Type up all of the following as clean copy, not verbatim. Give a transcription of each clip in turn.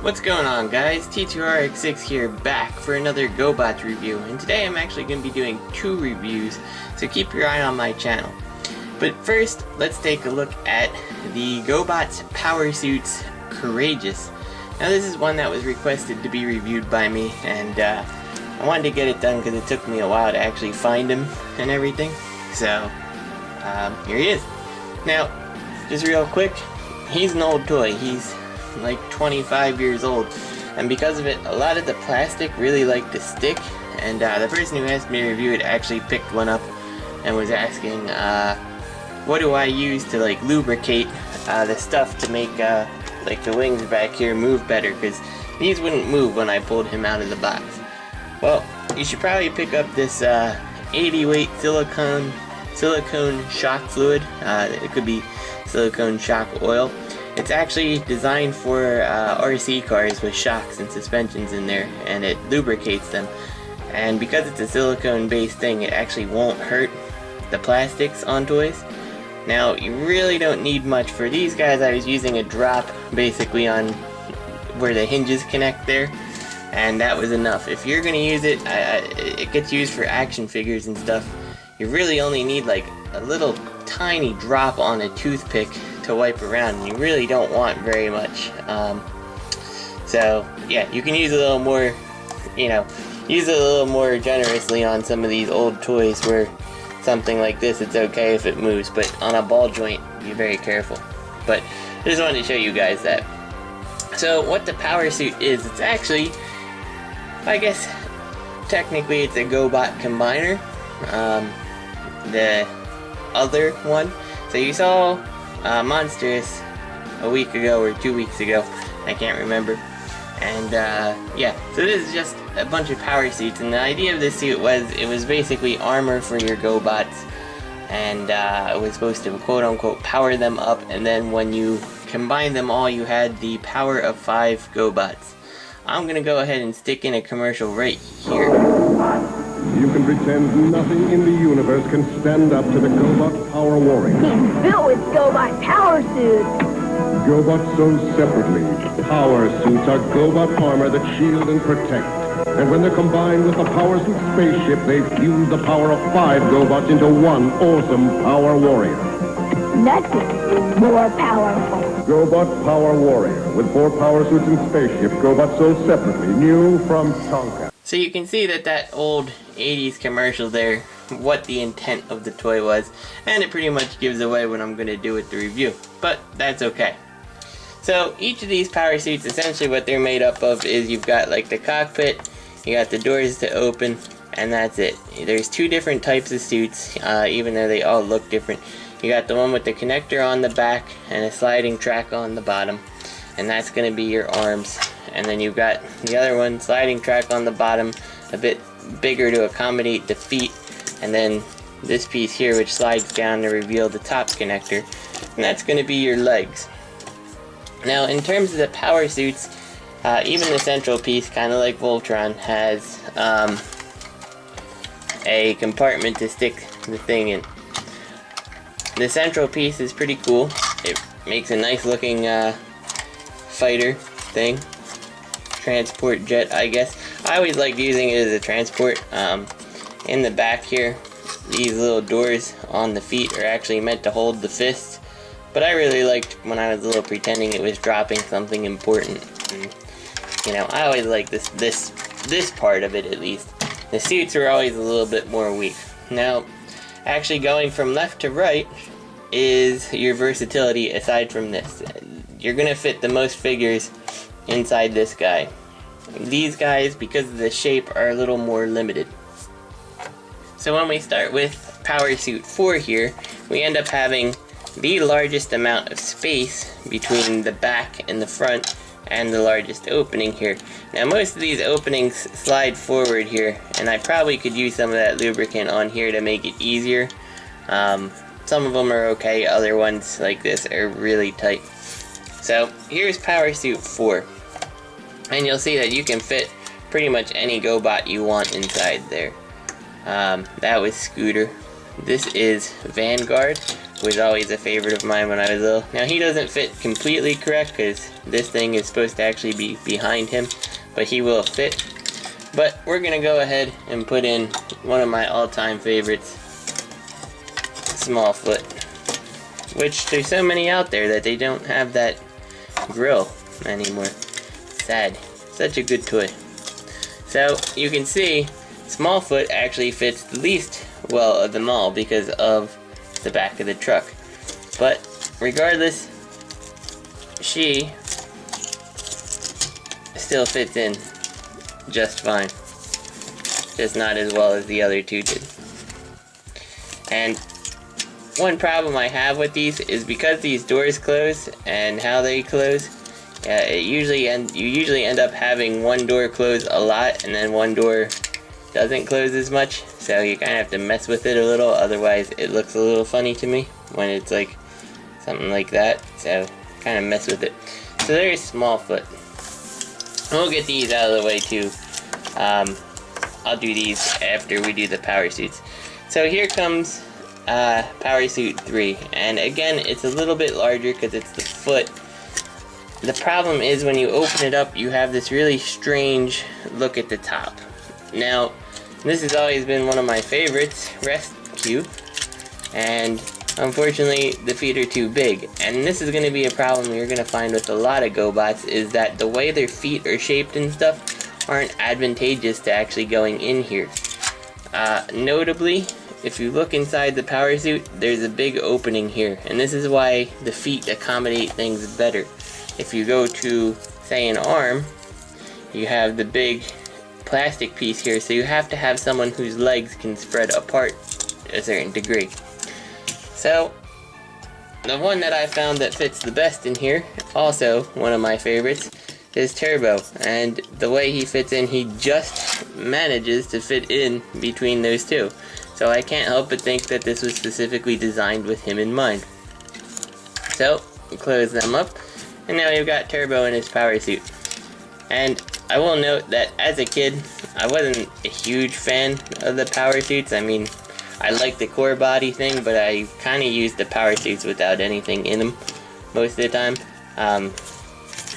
What's going on, guys? T2RX6 here, back for another Gobots review, and today I'm actually going to be doing 2 reviews, so keep your eye on my channel. But first, let's take a look at the Gobots Powersuit's Courageous. Now this is one that was requested to be reviewed by me, and I wanted to get it done because it took me a while to actually find him and everything. So, here he is. Now, just real quick, he's an old toy. He's like 25 years old, and because of it, a lot of the plastic really liked to stick, and the person who asked me to review it actually picked one up and was asking what do I use to like lubricate the stuff to make like the wings back here move better, because these wouldn't move when I pulled him out of the box. Well, you should probably pick up this 80 weight silicone shock fluid. It could be silicone shock oil. It's actually designed for RC cars with shocks and suspensions in there, and it lubricates them. And because it's a silicone based thing, it actually won't hurt the plastics on toys. Now, you really don't need much for these guys. I was using a drop basically on where the hinges connect there, and that was enough. If you're going to use it, it gets used for action figures and stuff. You really only need like a little tiny drop on a toothpick to wipe around, and you really don't want very much. So yeah, you can use a little more, use it a little more generously on some of these old toys where something like this, it's okay if it moves, but on a ball joint, be very careful. But I just wanted to show you guys that. So what the Powersuit is, it's actually, I guess technically it's a Gobot combiner. The other one, so you saw Monstrous a week ago or 2 weeks ago, I can't remember, and yeah, so this is just a bunch of power suits, and the idea of this suit was, it was basically armor for your Gobots, and it was supposed to quote-unquote power them up, and then when you combine them all, you had the power of 5 Gobots. I'm gonna go ahead and stick in a commercial right here. You can pretend nothing in the universe can stand up to the Gobot Power Warrior. He's built with Gobots Powersuit. Gobots sold separately. Power suits are Gobot armor that shield and protect. And when they're combined with the Powersuit spaceship, they fuse the power of 5 Gobots into one awesome Power Warrior. Nothing is more powerful. Gobot Power Warrior. With 4 power suits and spaceship, Gobots sold separately. New from Tonka. So you can see that old 80s commercial there, what the intent of the toy was, and it pretty much gives away what I'm going to do with the review, but that's okay. So each of these power suits, essentially what they're made up of is you've got like the cockpit, you got the doors to open, and that's it. There's 2 different types of suits, even though they all look different. You got the one with the connector on the back and a sliding track on the bottom, and that's going to be your arms. And then you've got the other one, sliding track on the bottom, a bit bigger to accommodate the feet, and then this piece here which slides down to reveal the top connector, and that's going to be your legs. Now in terms of the power suits, even the central piece, kind of like Voltron, has a compartment to stick the thing in. The central piece is pretty cool. It makes a nice looking fighter thing. Transport jet, I guess. I always liked using it as a transport. In the back here, these little doors on the feet are actually meant to hold the fists, but I really liked when I was little pretending it was dropping something important. And, I always liked this part of it, at least. The suits are always a little bit more weak. Now, actually going from left to right is your versatility. Aside from this, you're gonna fit the most figures inside this guy. These guys, because of the shape, are a little more limited. So when we start with Powersuit 4 here, we end up having the largest amount of space between the back and the front, and the largest opening here. Now most of these openings slide forward here, and I probably could use some of that lubricant on here to make it easier. Some of them are okay, other ones like this are really tight. So here's Powersuit 4, and you'll see that you can fit pretty much any Gobot you want inside there. That was Scooter. This is Vanguard. was always a favorite of mine when I was little. Now he doesn't fit completely correct because this thing is supposed to actually be behind him, but he will fit. But we're gonna go ahead and put in one of my all-time favorites, Smallfoot, which there's so many out there that they don't have that grill anymore. Sad. Such a good toy. So you can see Smallfoot actually fits the least well of them all because of the back of the truck. But regardless, she still fits in just fine. Just not as well as the other two did. And one problem I have with these is because these doors close and how they close, you usually end up having one door close a lot and then one door doesn't close as much. So you kind of have to mess with it a little, otherwise it looks a little funny to me when it's like something like that. So kind of mess with it. So there's Smallfoot. We'll get these out of the way too. I'll do these after we do the power suits. So here comes Power Suit 3, and again it's a little bit larger because it's the foot. The problem is when you open it up you have this really strange look at the top. Now this has always been one of my favorites, Rescue, and unfortunately the feet are too big, and this is going to be a problem you're going to find with a lot of GoBots, is that the way their feet are shaped and stuff aren't advantageous to actually going in here. Notably, if you look inside the power suit, there's a big opening here, and this is why the feet accommodate things better. If you go to, say, an arm, you have the big plastic piece here, so you have to have someone whose legs can spread apart to a certain degree. So, the one that I found that fits the best in here, also one of my favorites, is Turbo, and the way he fits in, he just manages to fit in between those two. So I can't help but think that this was specifically designed with him in mind. So, close them up, and now you've got Turbo in his power suit. And I will note that as a kid, I wasn't a huge fan of the power suits. I mean, I like the core body thing, but I kind of used the power suits without anything in them most of the time.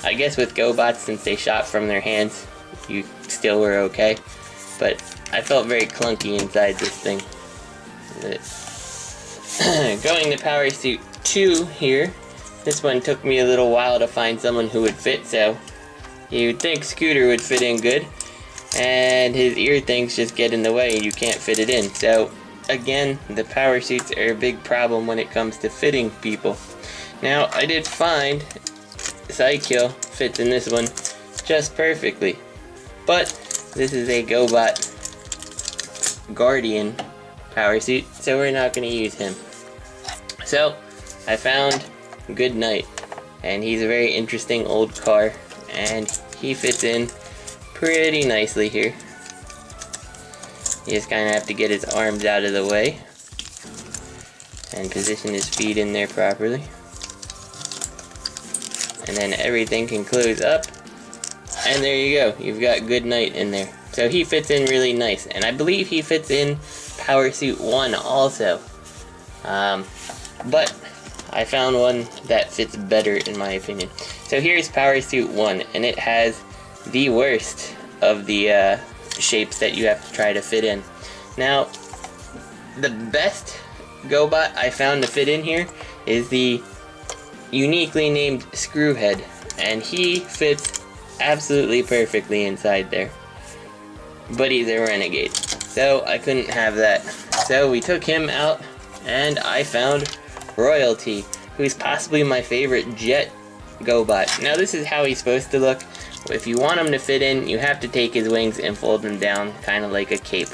I guess with GoBots, since they shot from their hands, you still were okay. But I felt very clunky inside this thing. Going to Power Suit 2 here, this one took me a little while to find someone who would fit, so you'd think Scooter would fit in good, and his ear things just get in the way and you can't fit it in. So again, the power suits are a big problem when it comes to fitting people. Now, I did find Psykill fits in this one just perfectly, but this is a GoBot Guardian power suit, so we're not going to use him. So I found Goodnight, and he's a very interesting old car, and he fits in pretty nicely here. You just kind of have to get his arms out of the way and position his feet in there properly. And then everything can close up. And there you go. You've got Goodnight in there. So he fits in really nice. And I believe he fits in Power Suit 1 also. But I found one that fits better in my opinion. So here's Power Suit 1. And it has the worst of the shapes that you have to try to fit in. Now, the best GoBot I found to fit in here is the uniquely named Screwhead, and he fits absolutely perfectly inside there. But he's a renegade, so I couldn't have that. So we took him out, and I found Royalty, who's possibly my favorite jet GoBot. Now this is how he's supposed to look. If you want him to fit in, you have to take his wings and fold them down, kind of like a cape,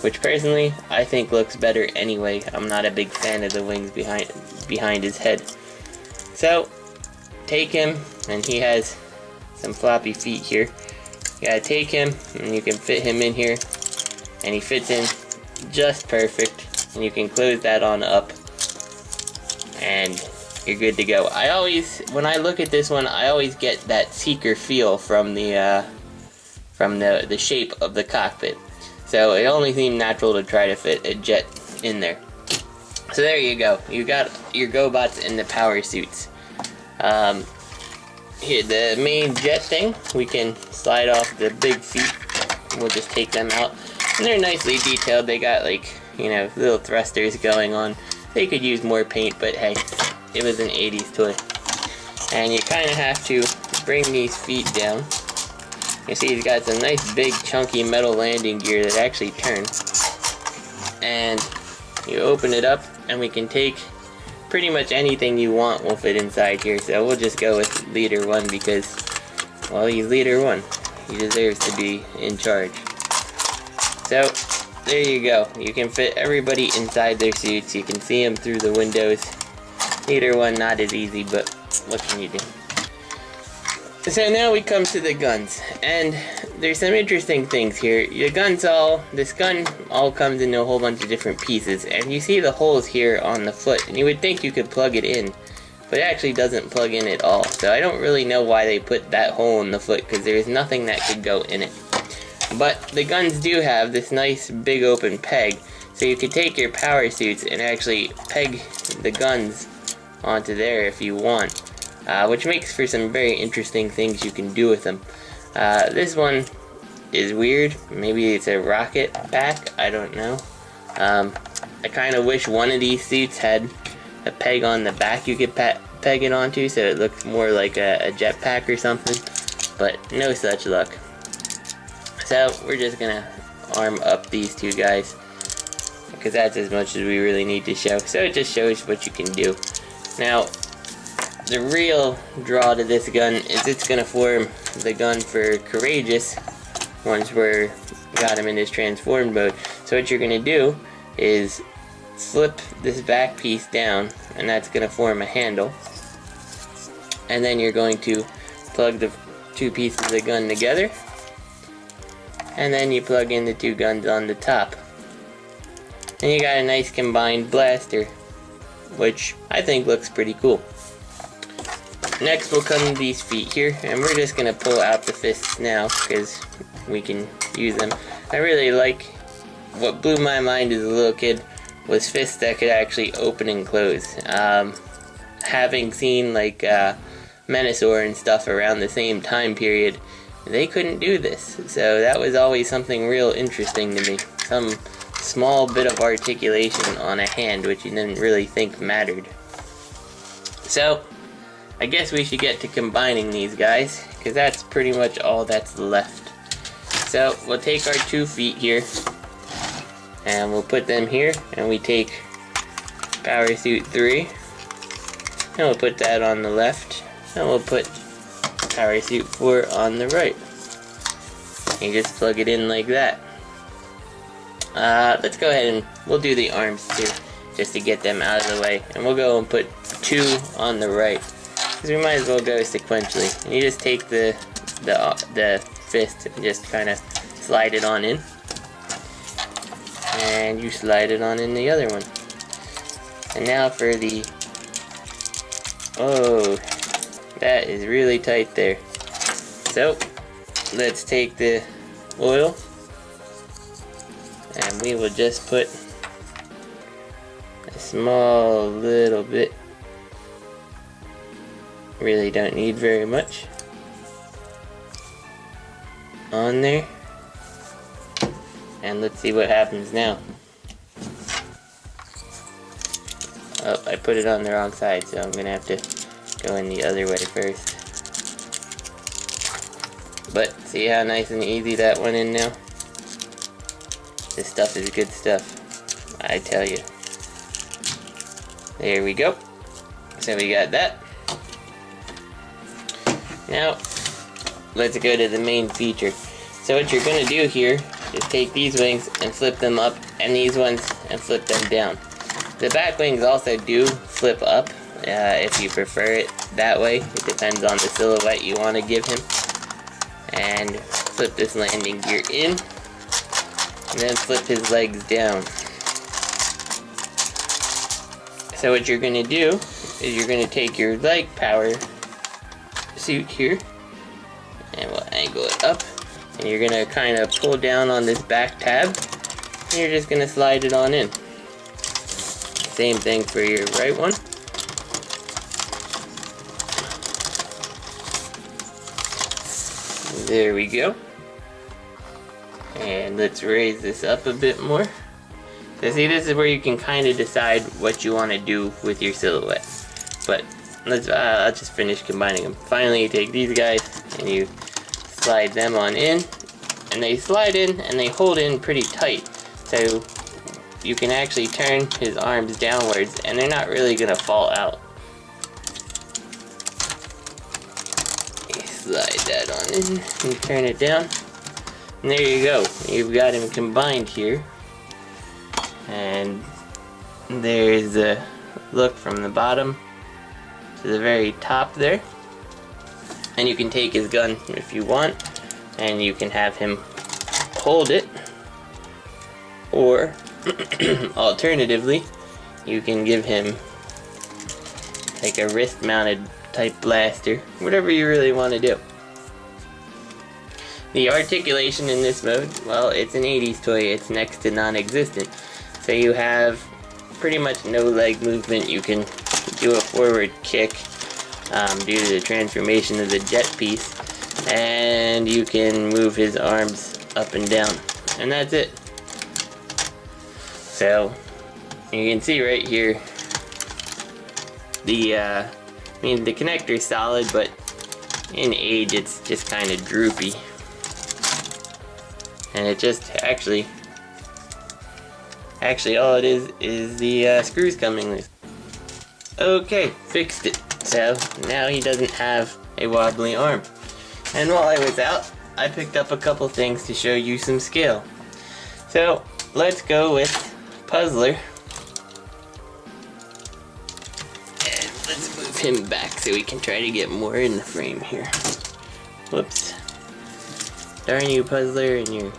which personally I think looks better anyway. I'm not a big fan of the wings behind his head. So take him, and he has some floppy feet here. You gotta take him, and you can fit him in here, and he fits in just perfect. And you can close that on up, and you're good to go. When I look at this one, I always get that Seeker feel from the shape of the cockpit. So it only seemed natural to try to fit a jet in there. So there you go. You got your Gobots in the power suits. Here, the main jet thing, we can slide off the big feet. We'll just take them out. And they're nicely detailed. They got, like, you know, little thrusters going on. They could use more paint, but hey, it was an 80s toy. And you kind of have to bring these feet down. You see he's got some nice big chunky metal landing gear that actually turns. And you open it up and we can take pretty much anything you want will fit inside here. So we'll just go with leader 1 because, well, he's leader 1. He deserves to be in charge. So there you go. You can fit everybody inside their suits. You can see them through the windows. Leader 1 not as easy, but what can you do? So now we come to the guns, and there's some interesting things here. This gun all comes in a whole bunch of different pieces, and you see the holes here on the foot, and you would think you could plug it in, but it actually doesn't plug in at all. So I don't really know why they put that hole in the foot, because there's nothing that could go in it. But the guns do have this nice big open peg, so you could take your power suits and actually peg the guns onto there if you want. Which makes for some very interesting things you can do with them. This one is weird. Maybe it's a rocket pack. I don't know. I kind of wish one of these suits had a peg on the back you could peg it onto, so it looked more like a jetpack or something. But no such luck. So we're just gonna arm up these two guys, because that's as much as we really need to show. So it just shows what you can do. Now, the real draw to this gun is it's going to form the gun for Courageous once we got him in his transformed mode. So what you're going to do is flip this back piece down, and that's going to form a handle. And then you're going to plug the two pieces of the gun together, and then you plug in the two guns on the top. And you got a nice combined blaster, which I think looks pretty cool. Next will come these feet here, and we're just going to pull out the fists now because we can use them. I really like, what blew my mind as a little kid was fists that could actually open and close. Having seen like Menasor and stuff around the same time period, they couldn't do this. So that was always something real interesting to me. Some small bit of articulation on a hand which you didn't really think mattered. So I guess we should get to combining these guys, because that's pretty much all that's left. So we'll take our 2 feet here, and we'll put them here, and we take Power Suit 3, and we'll put that on the left, and we'll put Power Suit 4 on the right. You just plug it in like that. Let's go ahead and we'll do the arms too, just to get them out of the way, and we'll go and put 2 on the right. Because we might as well go sequentially. And you just take the fist and just kind of slide it on in. And you slide it on in the other one. And now for the... Oh, that is really tight there. So, let's take the oil. And we will just put a small little bit. Really don't need very much on there, and let's see what happens now. Oh, I put it on the wrong side, so I'm gonna have to go in the other way first. But see how nice and easy that went in now? This stuff is good stuff, I tell you. There we go. So we got that. Now, let's go to the main feature. So what you're going to do here is take these wings and flip them up, and these ones and flip them down. The back wings also do flip up, if you prefer it that way. It depends on the silhouette you want to give him. And flip this landing gear in, and then flip his legs down. So what you're going to do is you're going to take your leg power suit here, and we'll angle it up, and you're gonna kind of pull down on this back tab, and you're just gonna slide it on in. Same thing for your right one. There we go. And let's raise this up a bit more. So see, this is where you can kind of decide what you want to do with your silhouette. But let's I'll just finish combining them. Finally, you take these guys and you slide them on in, and they slide in and they hold in pretty tight. So you can actually turn his arms downwards and they're not really gonna fall out. You slide that on in and turn it down. And there you go. You've got him combined here. And there's the look from the bottom to the very top there. And you can take his gun if you want, and you can have him hold it, or alternatively you can give him like a wrist mounted type blaster, whatever you really want to do. The articulation in this mode, well, it's an 80s toy, it's next to non-existent. So you have pretty much no leg movement. You can do a forward kick due to the transformation of the jet piece, and you can move his arms up and down, and that's it. So you can see right here, the the connector's solid, but in age it's just kind of droopy, and it just actually all it is the screws coming loose. Okay, fixed it. So now he doesn't have a wobbly arm. And while I was out, I picked up a couple things to show you some scale. So let's go with Puzzler. And let's move him back so we can try to get more in the frame here. Whoops. Darn you, Puzzler, and your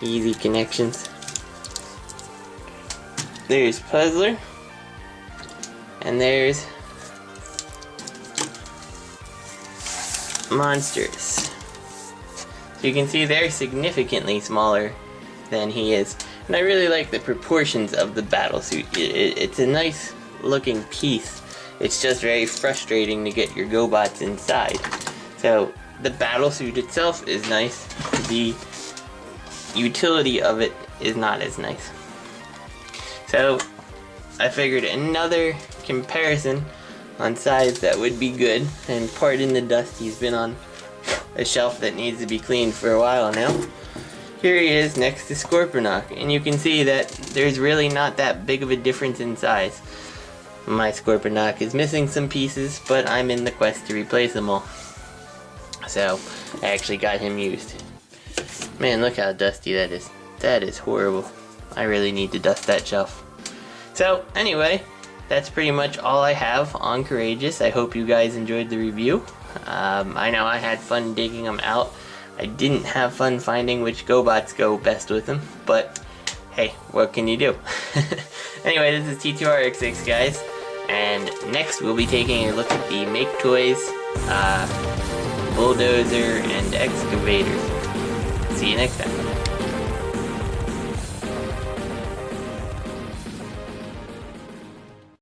easy connections. There's Puzzler, and there's Monsters. So you can see they're significantly smaller than he is, and I really like the proportions of the battlesuit. It's a nice looking piece. It's just very frustrating to get your Gobots inside. So the battlesuit itself is nice. The utility of it is not as nice. So I figured another comparison on size that would be good, and pardon the dust, he's been on a shelf that needs to be cleaned for a while now. Here he is next to Scorponok, and you can see that there's really not that big of a difference in size. My Scorponok is missing some pieces, but I'm in the quest to replace them all. So I actually got him used. Man, look how dusty that is. That is horrible. I really need to dust that shelf. So anyway, that's pretty much all I have on Courageous. I hope you guys enjoyed the review. I know I had fun digging them out. I didn't have fun finding which Gobots go best with them, but hey, what can you do? Anyway, this is T2RX6, guys, and next we'll be taking a look at the Make Toys, Bulldozer, and Excavator. See you next time.